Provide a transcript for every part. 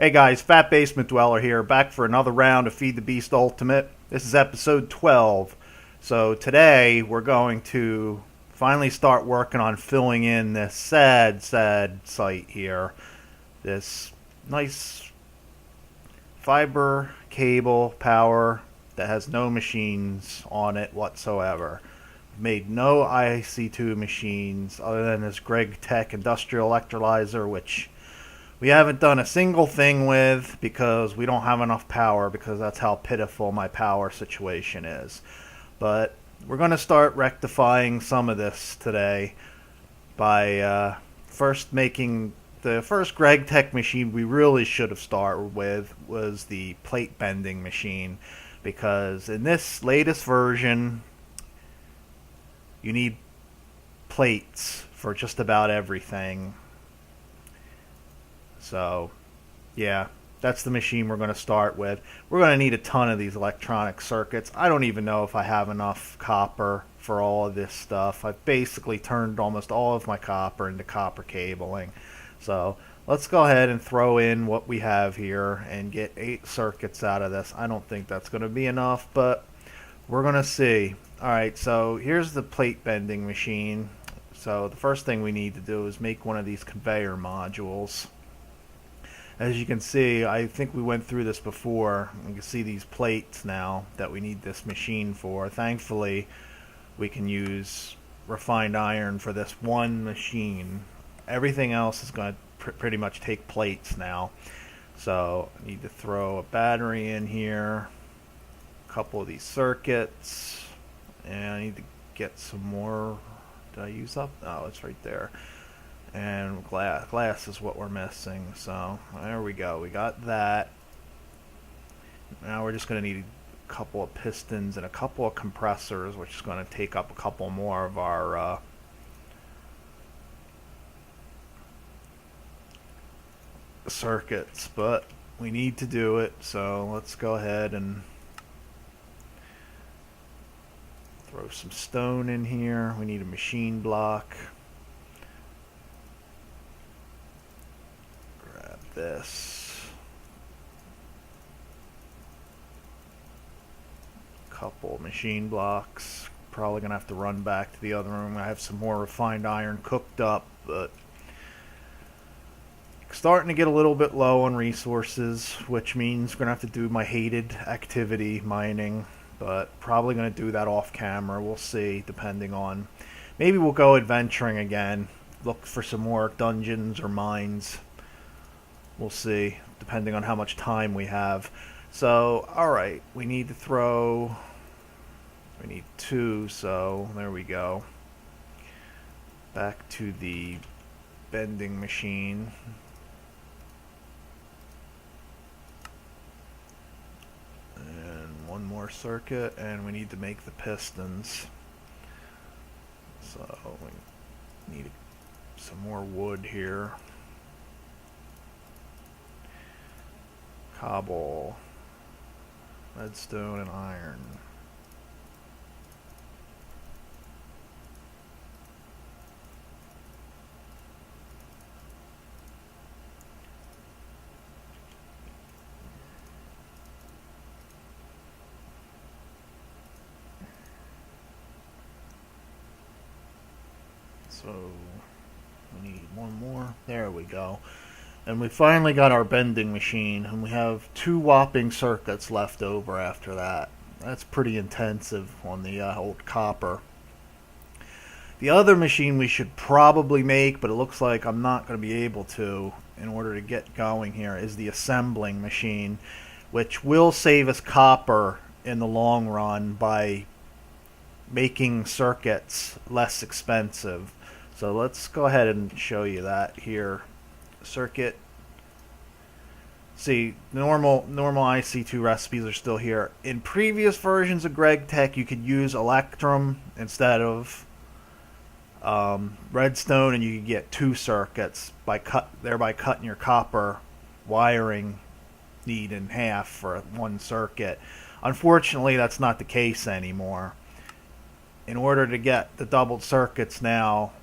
Hey guys, Fat Basement Dweller here, back for another round of Feed the Beast Ultimate. This is episode 12. So today we're going to finally start working on filling in this sad site here. This nice fiber cable power that has no machines on it whatsoever. Made no IC2 machines other than this Greg Tech industrial electrolyzer, which we haven't done a single thing with because we don't have enough power, because that's how pitiful my power situation is. But we're going to start rectifying some of this today by first making the first Greg Tech machine we really should have started with was the plate bending machine, because in this latest version you need plates for just about everything. So, yeah, that's the machine we're going to start with. We're going to need a ton of these electronic circuits. I don't even know if I have enough copper for all of this stuff. I've basically turned almost all of my copper into copper cabling. So, let's go ahead and throw in what we have here and get 8 circuits out of this. I don't think that's going to be enough, but we're going to see. Alright, so here's the plate bending machine. So, the first thing we need to do is make one of these conveyor modules. As you can see, I think we went through this before. You can see these plates now that we need this machine for. Thankfully, we can use refined iron for this one machine. Everything else is going to pretty much take plates now. So I need to throw a battery in here, a couple of these circuits, and I need to get some more. Did I use up? Oh, it's right there. And glass is what we're missing. So there we go, we got that. Now we're just going to need a couple of pistons and a couple of compressors, which is going to take up a couple more of our circuits, but we need to do it. So let's go ahead and throw some stone in here. We need a machine block. This couple machine blocks. Probably gonna have to run back to the other room. I have some more refined iron cooked up, but starting to get a little bit low on resources, which means we're gonna have to do my hated activity, mining, but probably gonna do that off camera. We'll see, depending on, maybe we'll go adventuring again, look for some more dungeons or mines. We'll see, depending on how much time we have. So, alright, we need 2, so there we go. Back to the bending machine. And one more circuit, and we need to make the pistons. So, we need some more wood here. Cobble, redstone, and iron. So we need one more. There we go. And we finally got our bending machine, and we have 2 whopping circuits left over after that. That's pretty intensive on the old copper. The other machine we should probably make, but it looks like I'm not going to be able to in order to get going here, is the assembling machine, which will save us copper in the long run by making circuits less expensive. So let's go ahead and show you that here. Circuit. See, normal IC2 recipes are still here. In previous versions of Greg Tech, you could use electrum instead of redstone, and you could get 2 circuits thereby cutting your copper wiring need in half for 1 circuit. Unfortunately, that's not the case anymore. In order to get the doubled circuits now,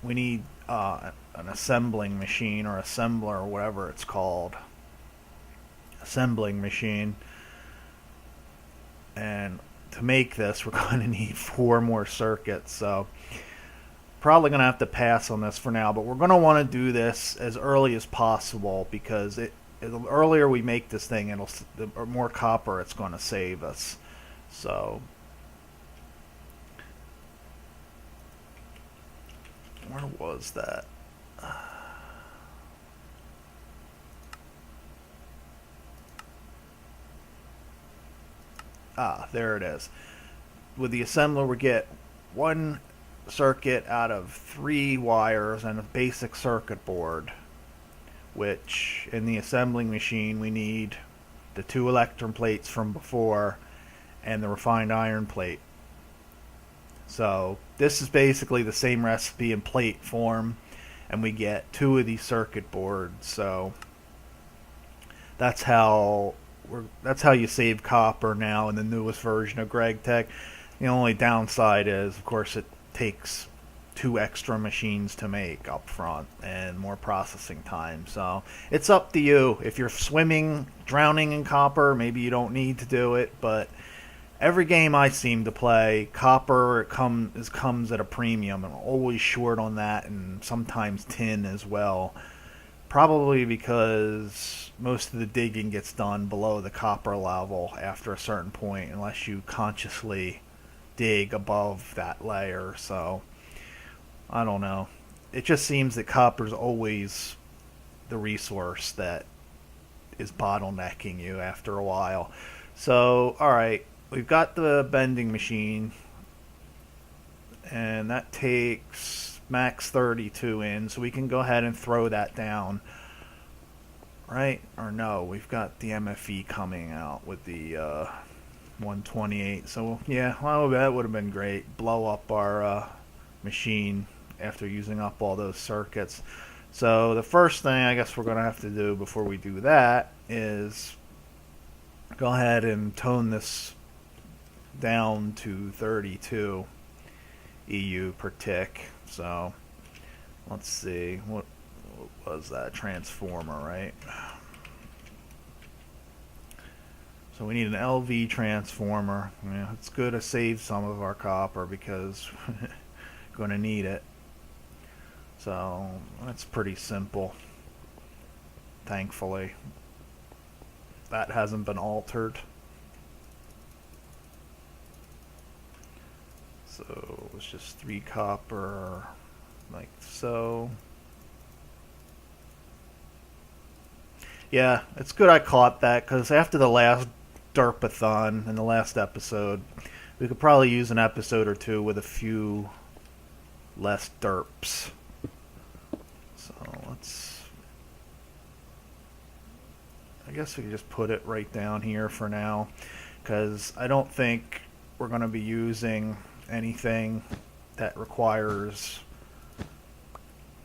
we need a an assembling machine or assembler or whatever it's called. Assembling machine. And to make this, we're going to need 4 more circuits. So probably going to have to pass on this for now, but we're going to want to do this as early as possible, because the earlier we make this thing, the more copper it's going to save us. So where was that? There it is. With the assembler, we get 1 circuit out of 3 wires and a basic circuit board, which in the assembling machine we need the 2 electron plates from before and the refined iron plate. So this is basically the same recipe in plate form, and we get 2 of these circuit boards. So that's how you save copper now in the newest version of GregTech. The only downside is, of course, it takes 2 extra machines to make up front and more processing time. So it's up to you. If you're drowning in copper, maybe you don't need to do it, but every game I seem to play, copper comes at a premium. I'm always short on that, and sometimes tin as well. Probably because most of the digging gets done below the copper level after a certain point, unless you consciously dig above that layer. So I don't know. It just seems that copper's always the resource that is bottlenecking you after a while. So, alright, we've got the bending machine, and that takes max 32 in, so we can go ahead and throw that down. Right? Or no, we've got the MFE coming out with the 128. So yeah, well, that would have been great. Blow up our machine after using up all those circuits. So the first thing I guess we're going to have to do before we do that is go ahead and tone this down to 32 EU per tick. So let's see, what was that? Transformer, right? So we need an LV transformer. Yeah, it's good to save some of our copper because we're going to need it. So that's pretty simple. Thankfully, that hasn't been altered. So it's just 3 copper, like so. Yeah, it's good I caught that, because after the last derpathon in the last episode, we could probably use an episode or 2 with a few less derps. So I guess we can just put it right down here for now, because I don't think we're going to be using anything that requires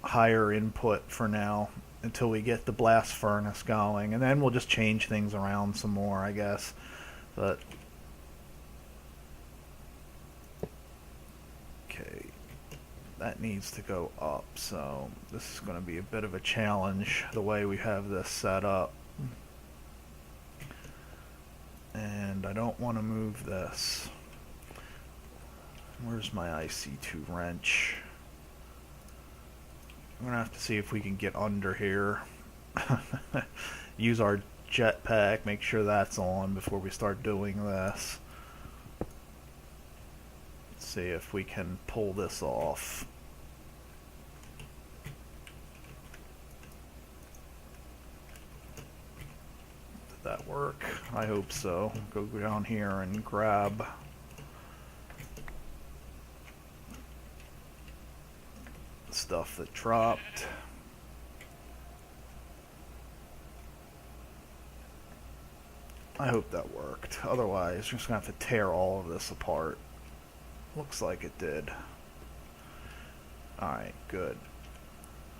higher input for now until we get the blast furnace going, and then we'll just change things around some more, I guess. But okay, that needs to go up, so this is going to be a bit of a challenge the way we have this set up. And I don't want to move this. Where's my IC2 wrench? I'm going to have to see if we can get under here. Use our jetpack, make sure that's on before we start doing this. Let's see if we can pull this off. Did that work? I hope so. Go down here and grab stuff that dropped. I hope that worked. Otherwise, we're just going to have to tear all of this apart. Looks like it did. Alright, good.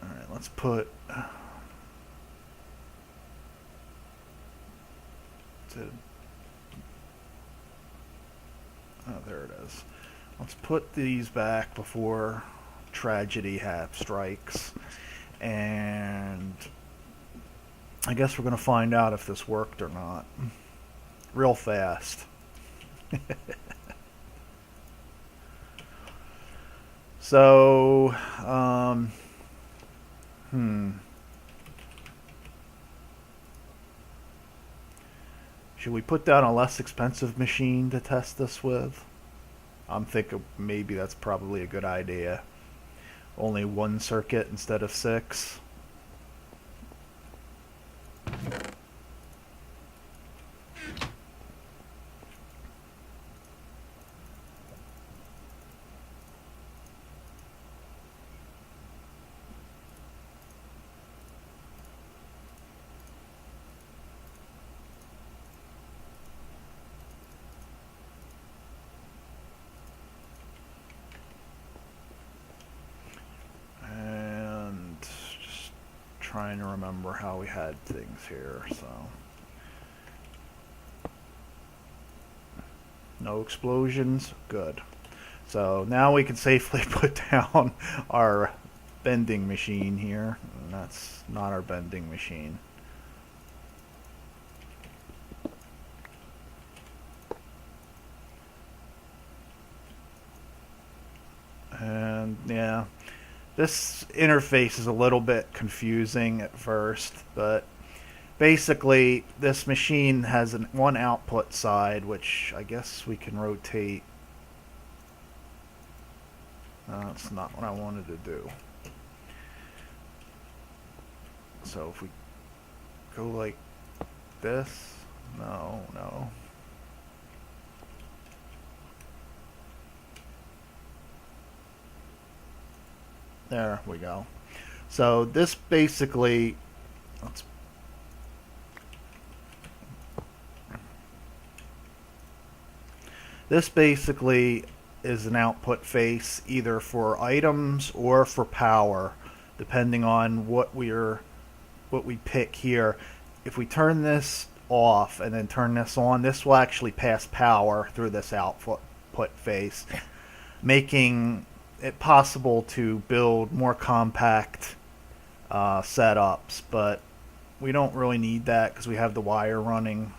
Alright, let's put... Oh, there it is. Let's put these back before tragedy strikes. And I guess we're going to find out if this worked or not. Real fast. So, should we put down a less expensive machine to test this with? I'm thinking maybe that's probably a good idea. Only one circuit instead of 6. Trying to remember how we had things here, so no explosions, good. So now we can safely put down our bending machine here. And that's not our bending machine. And yeah, this interface is a little bit confusing at first, but basically this machine has one output side, which I guess we can rotate. No, that's not what I wanted to do. So if we go like this, no. There we go. So this basically, is an output face either for items or for power, depending on what we pick here. If we turn this off and then turn this on, this will actually pass power through this output face, making it possible to build more compact setups, but we don't really need that because we have the wire running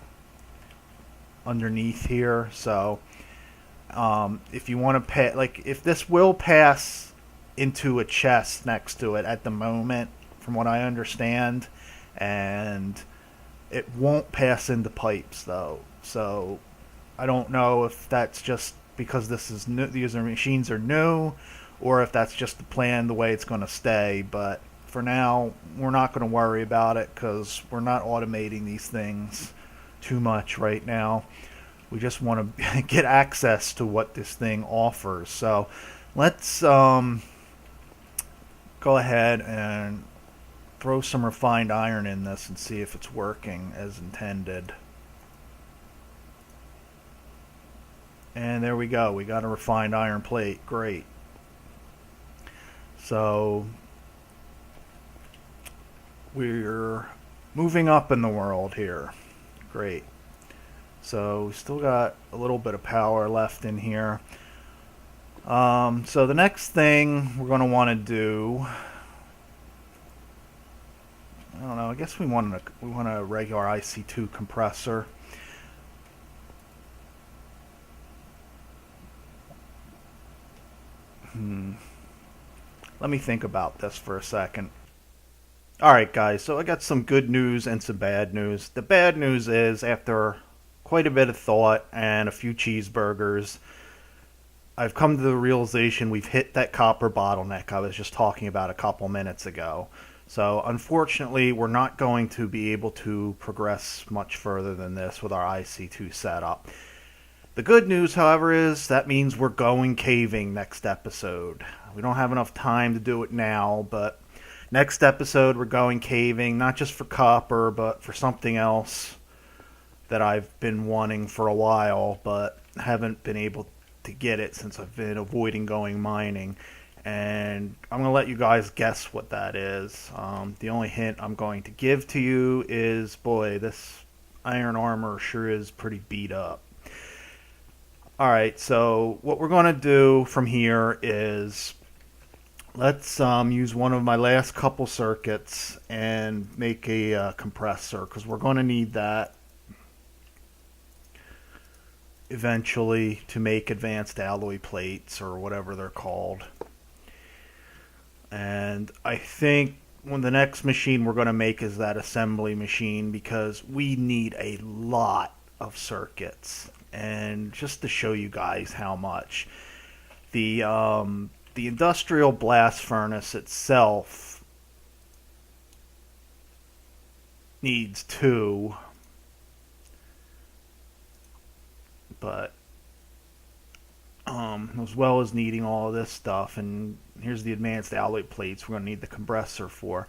underneath here. So if you want to if this will pass into a chest next to it at the moment, from what I understand, and it won't pass into pipes though. So I don't know if that's just because this is new, these machines are new, or if that's just the plan, the way it's going to stay. But for now, we're not going to worry about it because we're not automating these things too much right now. We just want to get access to what this thing offers. So let's go ahead and throw some refined iron in this and see if it's working as intended. And there we go. We got a refined iron plate. Great. So we're moving up in the world here. Great. So we still got a little bit of power left in here. So the next thing we're going to want to do, I don't know, I guess we want a regular IC2 compressor. Let me think about this for a second. Alright guys, so I got some good news and some bad news. The bad news is, after quite a bit of thought and a few cheeseburgers, I've come to the realization we've hit that copper bottleneck I was just talking about a couple minutes ago. So unfortunately, we're not going to be able to progress much further than this with our IC2 setup. The good news, however, is that means we're going caving next episode. We don't have enough time to do it now, but next episode we're going caving, not just for copper, but for something else that I've been wanting for a while, but haven't been able to get it since I've been avoiding going mining. And I'm going to let you guys guess what that is. The only hint I'm going to give to you is, boy, this iron armor sure is pretty beat up. Alright, so what we're going to do from here is Let's use one of my last couple circuits and make a compressor, because we're going to need that eventually to make advanced alloy plates or whatever they're called. And I think the next machine we're going to make is that assembly machine, because we need a lot of circuits. And just to show you guys how much, the industrial blast furnace itself needs 2, but as well as needing all of this stuff. And here's the advanced alloy plates we're going to need the compressor for.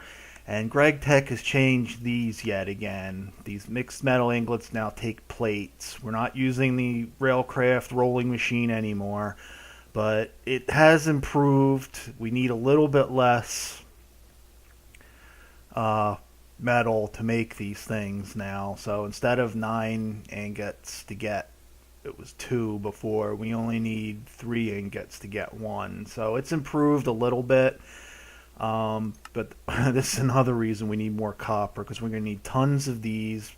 And Greg Tech has changed these yet again. These mixed metal ingots now take plates. We're not using the Railcraft rolling machine anymore, but it has improved. We need a little bit less metal to make these things now. So instead of 9 ingots to get, it was 2 before, we only need 3 ingots to get 1. So it's improved a little bit. But this is another reason we need more copper, because we're going to need tons of these.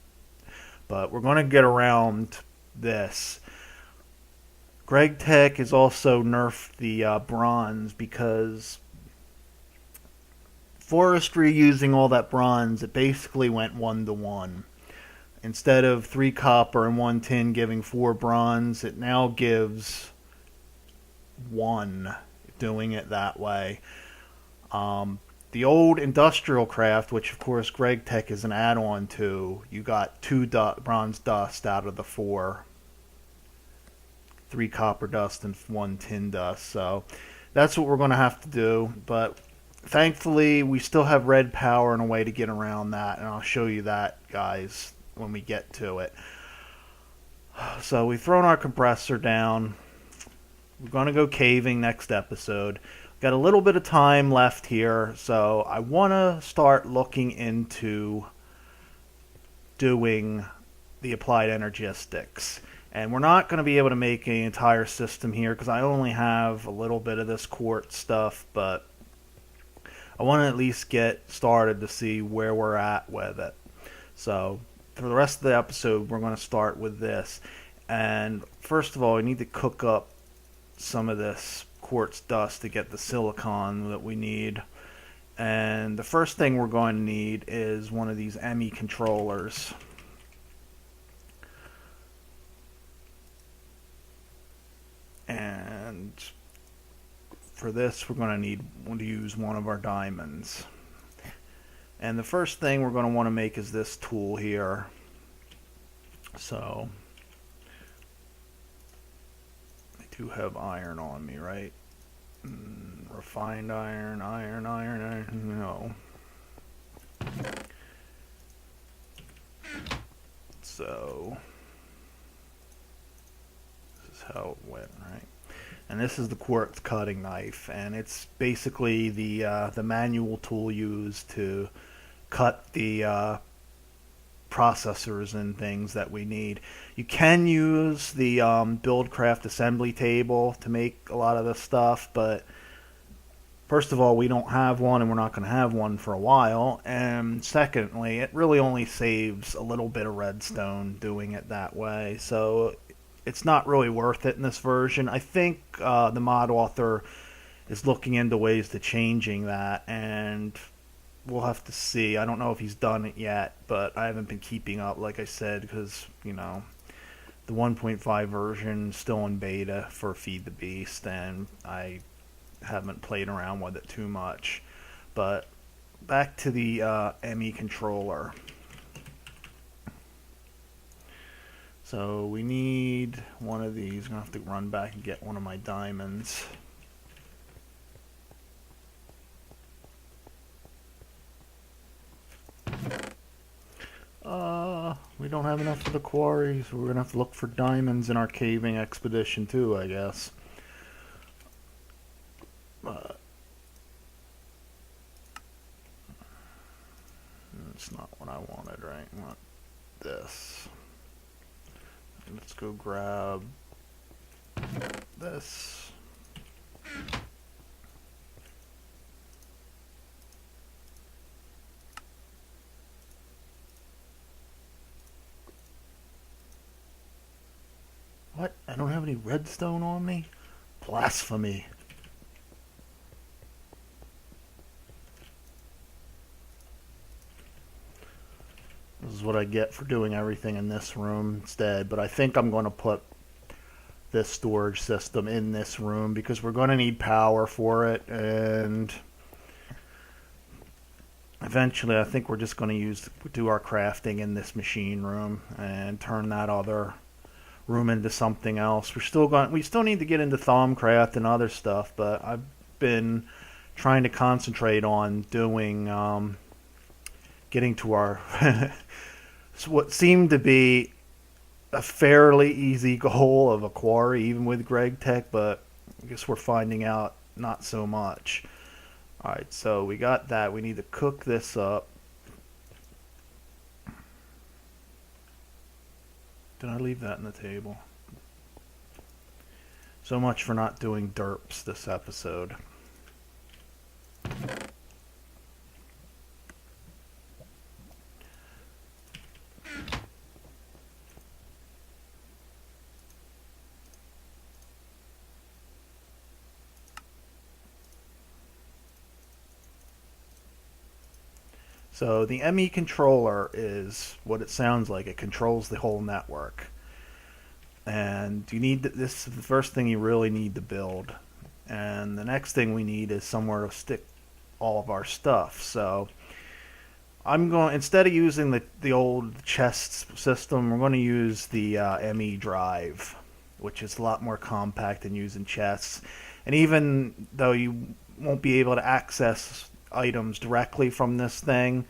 But we're going to get around this. Greg Tech has also nerfed the bronze, because forestry using all that bronze, it basically went 1-to-1. Instead of 3 copper and 1 tin giving 4 bronze, it now gives 1 doing it that way. The old industrial craft, which of course Greg Tech is an add-on to, you got 2 bronze dust out of the 4. 3 copper dust and 1 tin dust. So that's what we're going to have to do. But thankfully, we still have red power and a way to get around that. And I'll show you that, guys, when we get to it. So we've thrown our compressor down. We're going to go caving next episode. Got a little bit of time left here, so I want to start looking into doing the applied energistics. And we're not going to be able to make an entire system here, because I only have a little bit of this quartz stuff, but I want to at least get started to see where we're at with it. So for the rest of the episode, we're going to start with this. And first of all, we need to cook up some of this quartz dust to get the silicon that we need. And the first thing we're going to need is one of these ME controllers. And for this, we're going to need to use one of our diamonds. And the first thing we're going to want to make is this tool here. So I do have iron on me, right? Refined iron, no. So this is how it went, right? And this is the quartz cutting knife, and it's basically the manual tool used to cut the processors and things that we need. You can use the Buildcraft assembly table to make a lot of this stuff, but first of all, we don't have one, and we're not going to have one for a while. And secondly, it really only saves a little bit of redstone doing it that way, so it's not really worth it in this version. I think the mod author is looking into ways to changing that, and we'll have to see. I don't know if he's done it yet, but I haven't been keeping up, like I said, because, you know, the 1.5 version is still in beta for Feed the Beast, and I haven't played around with it too much. But back to the ME controller. So we need one of these. I'm going to have to run back and get one of my diamonds. We don't have enough for the quarry, so we're going to have to look for diamonds in our caving expedition too, I guess. But that's not what I wanted, right? I want this. Let's go grab this. any redstone on me? Blasphemy. This is what I get for doing everything in this room instead. But I think I'm going to put this storage system in this room because we're going to need power for it. And eventually I think we're just going to do our crafting in this machine room and turn that other room into something else. We still need to get into Thaumcraft and other stuff, but I've been trying to concentrate on doing getting to our what seemed to be a fairly easy goal of a quarry, even with Greg Tech, but I guess we're finding out not so much. Alright, so we got that. We need to cook this up. Did I leave that on the table? So much for not doing derps this episode. So the ME controller is what it sounds like. It controls the whole network. And you need this is the first thing you really need to build. And the next thing we need is somewhere to stick all of our stuff. So I'm going, instead of using the old chest system, we're going to use the ME drive, which is a lot more compact than using chests. And even though you won't be able to access items directly from this thing,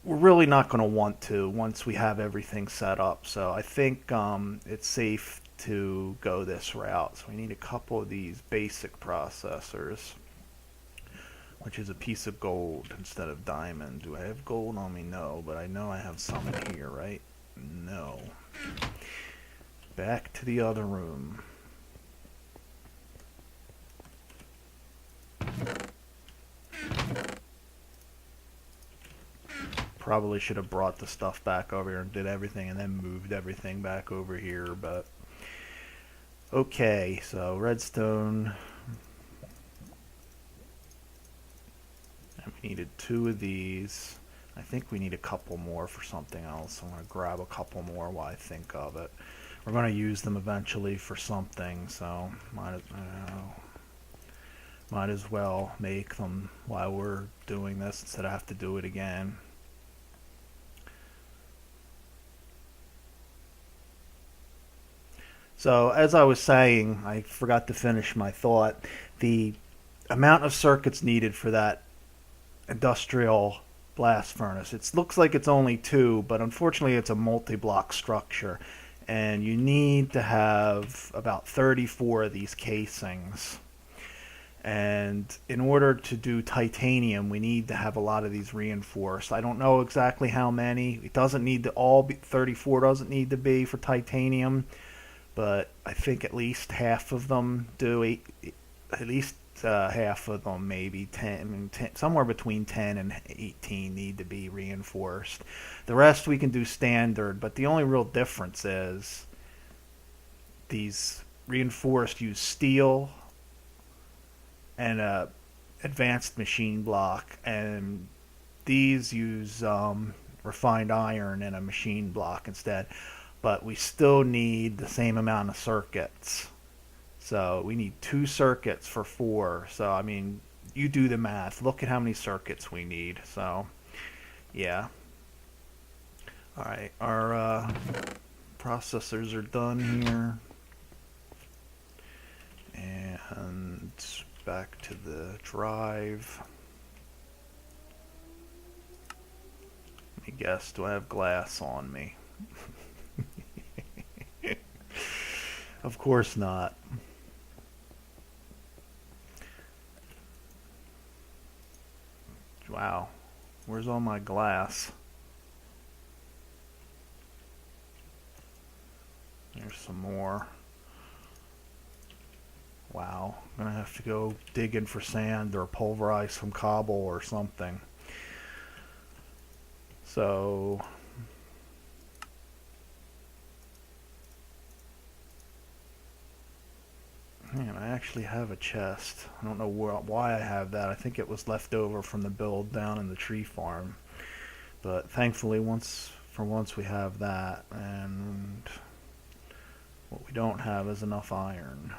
we're really not going to want to once we have everything set up. So I think it's safe to go this route. So we need a couple of these basic processors, which is a piece of gold instead of diamond. Do I have gold on me? No, but I know I have some in here, right? No. Back to the other room. Probably should have brought the stuff back over here and did everything and then moved everything back over here, but okay. So redstone, and we needed 2 of these. I think we need a couple more for something else. I'm going to grab a couple more while I think of it. We're going to use them eventually for something, so might as well make them while we're doing this instead of have to do it again. So as I was saying, I forgot to finish my thought. The amount of circuits needed for that industrial blast furnace, it looks like it's only 2, but unfortunately it's a multi-block structure. And you need to have about 34 of these casings. And in order to do titanium, we need to have a lot of these reinforced. I don't know exactly how many. It doesn't need to all be 34, doesn't need to be for titanium. But I think at least half of them do. At least half of them, maybe 10, somewhere between 10 and 18 need to be reinforced. The rest we can do standard, but the only real difference is these reinforced use steel and a advanced machine block, and these use refined iron and a machine block instead. But we still need the same amount of circuits. So we need 2 circuits for 4. So I mean, you do the math. Look at how many circuits we need. So yeah. Alright, our processors are done here. And back to the drive. Let me guess, do I have glass on me? Of course not. Wow, where's all my glass? There's some more. Wow, I'm gonna have to go digging for sand or pulverize some cobble or something. So Man, I actually have a chest. I don't know why I have that. I think it was left over from the build down in the tree farm. But thankfully, for once we have that, and what we don't have is enough iron.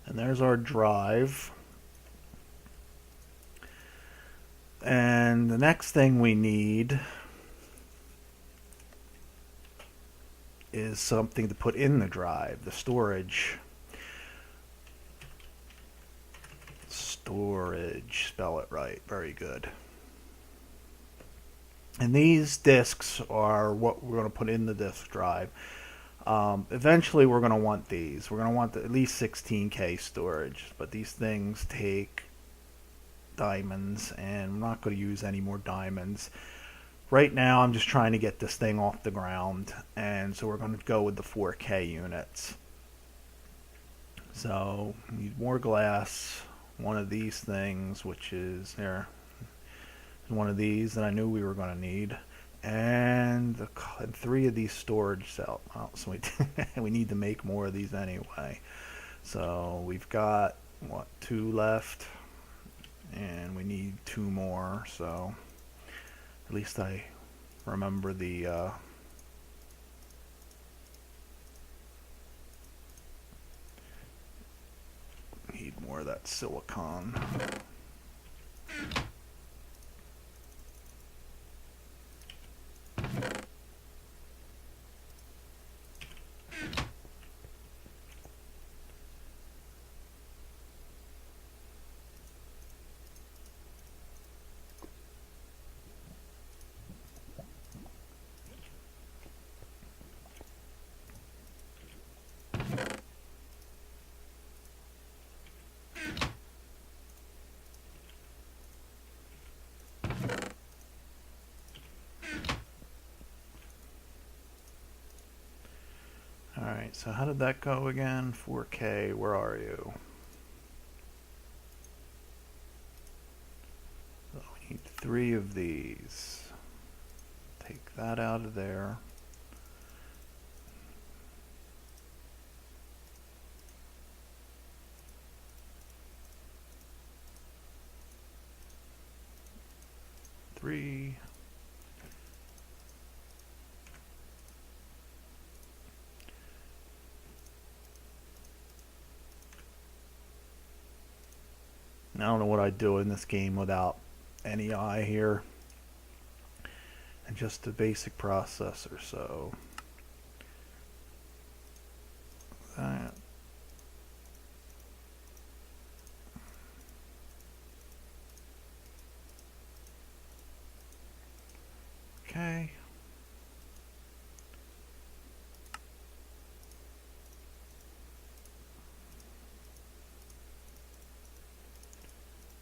And there's our drive. And the next thing we need is something to put in the drive, the storage. Storage, spell it right, very good. And these disks are what we're going to put in the disk drive. Eventually we're going to want these. We're going to want at least 16K storage, but these things take diamonds, and I'm not going to use any more diamonds. Right now I'm just trying to get this thing off the ground, and so we're going to go with the 4K units. So we need more glass, one of these things, which is there, one of these that I knew we were going to need, and 3 of these storage cells. Oh, so we need to make more of these anyway. So we've got, what, 2 left, and we need 2 more, so at least I remember the need more of that silicon. Alright, so how did that go again? 4K, where are you? So we need 3 of these. Take that out of there. Three. I don't know what I'd do in this game without any eye here. And just a basic processor, so that. Okay.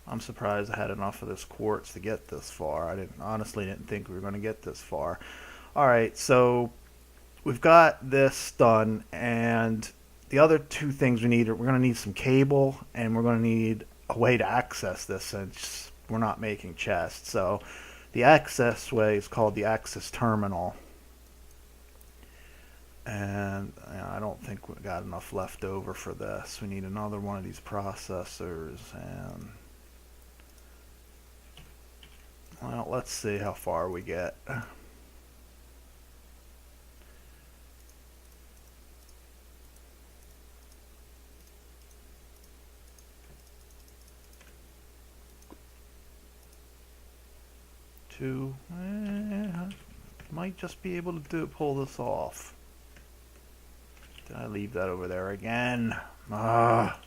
I'm surprised I had enough of this quartz to get this far. I honestly didn't think we were going to get this far. Alright, so we've got this done, and the other 2 things we need are, we're going to need some cable, and we're going to need a way to access this since we're not making chests. So the access way is called the access terminal. And I don't think we got enough left over for this. We need another one of these processors, and well, let's see how far we get. Two. Might just be able to pull this off. Did I leave that over there again? Ah.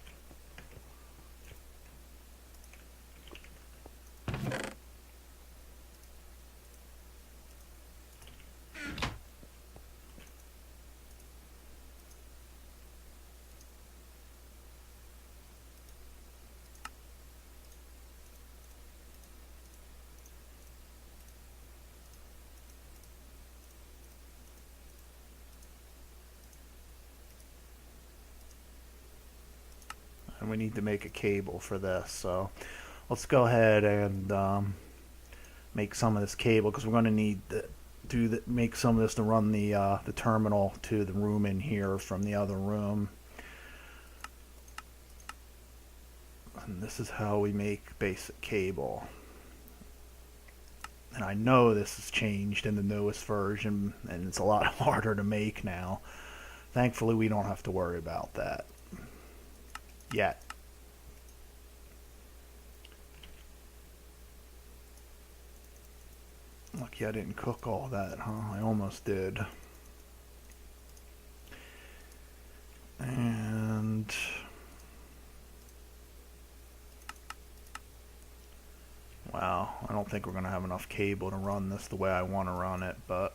And we need to make a cable for this, so let's go ahead and make some of this cable, because we're going to need to make some of this to run the terminal to the room in here from the other room. And this is how we make basic cable. And I know this has changed in the newest version, and it's a lot harder to make now. Thankfully, we don't have to worry about that yet. Lucky I didn't cook all that, huh? I almost did. And wow, I don't think we're going to have enough cable to run this the way I want to run it, but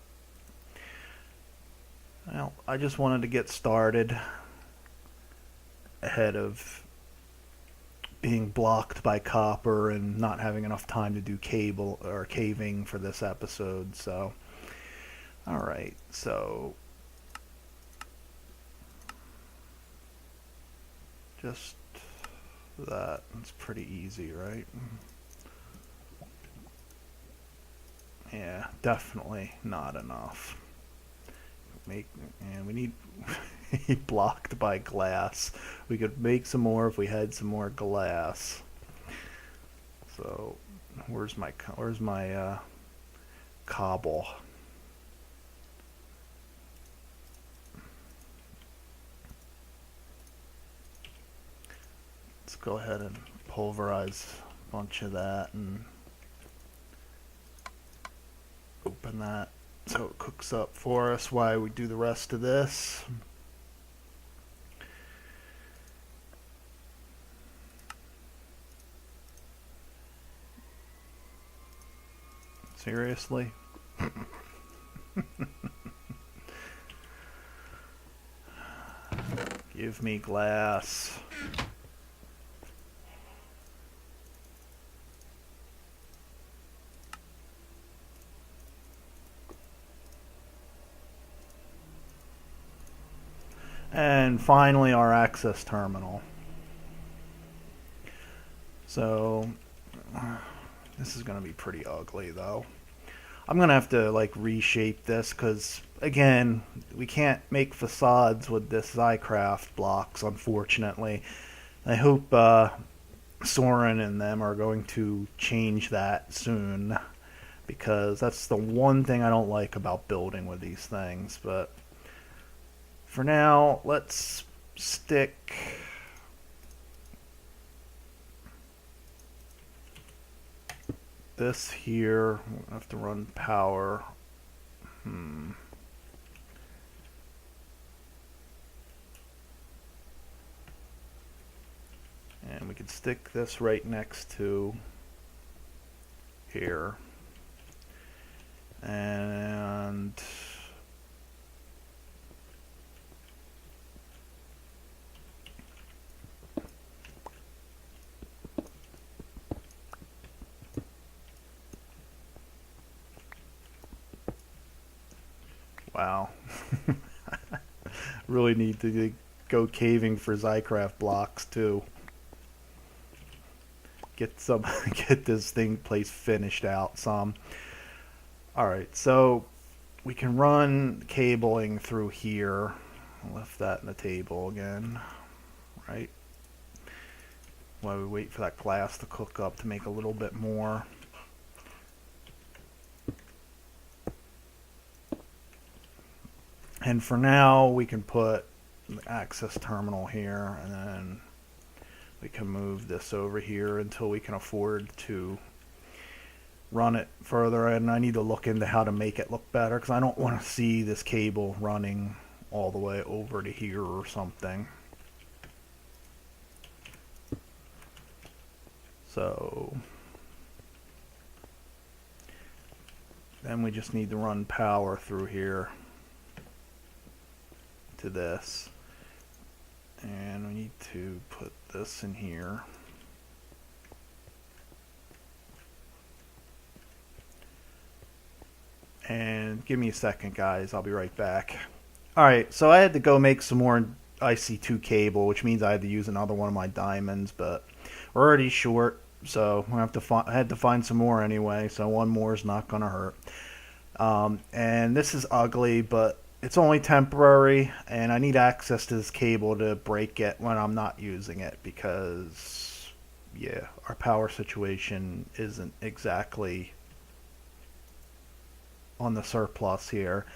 well, I just wanted to get started ahead of being blocked by copper and not having enough time to do cable or caving for this episode. So alright, so just that. It's pretty easy, right? Yeah, definitely not enough. And we need blocked by glass. We could make some more if we had some more glass. So where's my cobble? Let's go ahead and pulverize a bunch of that and open that so it cooks up for us while we do the rest of this. Seriously? Give me glass. And finally, our access terminal. So this is going to be pretty ugly, though. I'm going to have to like reshape this because, again, we can't make facades with this Zycraft blocks, unfortunately. I hope Soren and them are going to change that soon, because that's the one thing I don't like about building with these things. But for now, let's stick this here. We'll have to run power. And we can stick this right next to here. And wow. Really need to go caving for Zycraft blocks too. Get this place finished out some. Alright, so we can run cabling through here. I'll lift that in the table again. Right? While we wait for that glass to cook up to make a little bit more. And for now, we can put the access terminal here, and then we can move this over here until we can afford to run it further. And I need to look into how to make it look better, because I don't want to see this cable running all the way over to here or something. So then we just need to run power through here to this, and we need to put this in here. And give me a second, guys, I'll be right back. Alright, so I had to go make some more IC2 cable, which means I had to use another one of my diamonds, but we're already short So I have to I had to find some more anyway. So one more is not gonna hurt. And this is ugly, but it's only temporary, and I need access to this cable to break it when I'm not using it because, yeah, our power situation isn't exactly on the surplus here.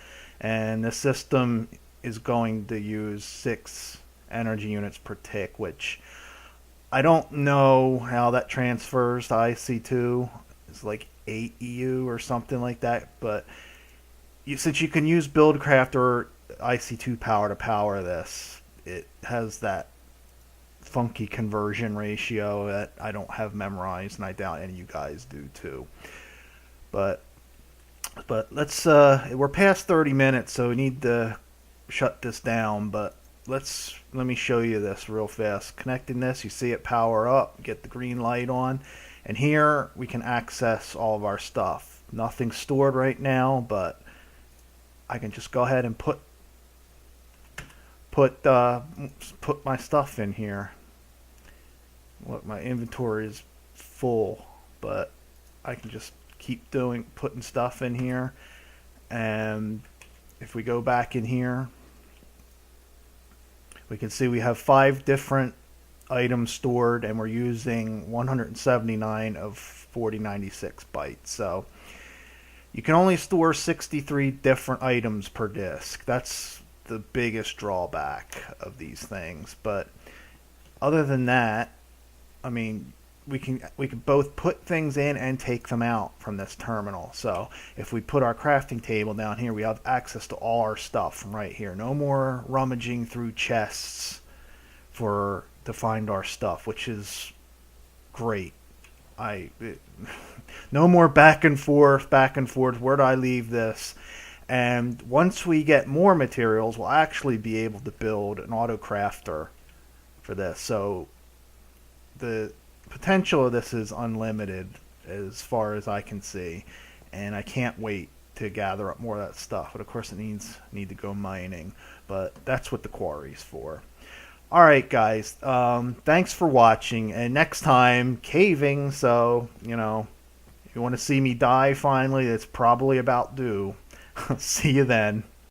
And the system is going to use 6 energy units per tick, which I don't know how that transfers to IC2. It's like 8 EU or something like that, but since you can use Buildcraft or IC2 power to power this, it has that funky conversion ratio that I don't have memorized, and I doubt any of you guys do too. But let's we're past 30 minutes, so we need to shut this down. But let me show you this real fast. Connecting this, you see it power up, get the green light on, and here we can access all of our stuff. Nothing's stored right now, but I can just go ahead and put my stuff in here. Look, my inventory is full, but I can just keep putting stuff in here. And if we go back in here, we can see we have 5 different items stored, and we're using 179 of 4096 bytes. So you can only store 63 different items per disk. That's the biggest drawback of these things. But other than that, I mean, we can both put things in and take them out from this terminal. So if we put our crafting table down here, we have access to all our stuff from right here. No more rummaging through chests to find our stuff, which is great. No more back and forth. Where do I leave this? And once we get more materials, we'll actually be able to build an auto crafter for this. So the potential of this is unlimited as far as I can see, and I can't wait to gather up more of that stuff. But of course, it need to go mining. But that's what the quarry's for. All right, guys. Thanks for watching. And next time, caving. So, you know, if you want to see me die finally, it's probably about due. See you then.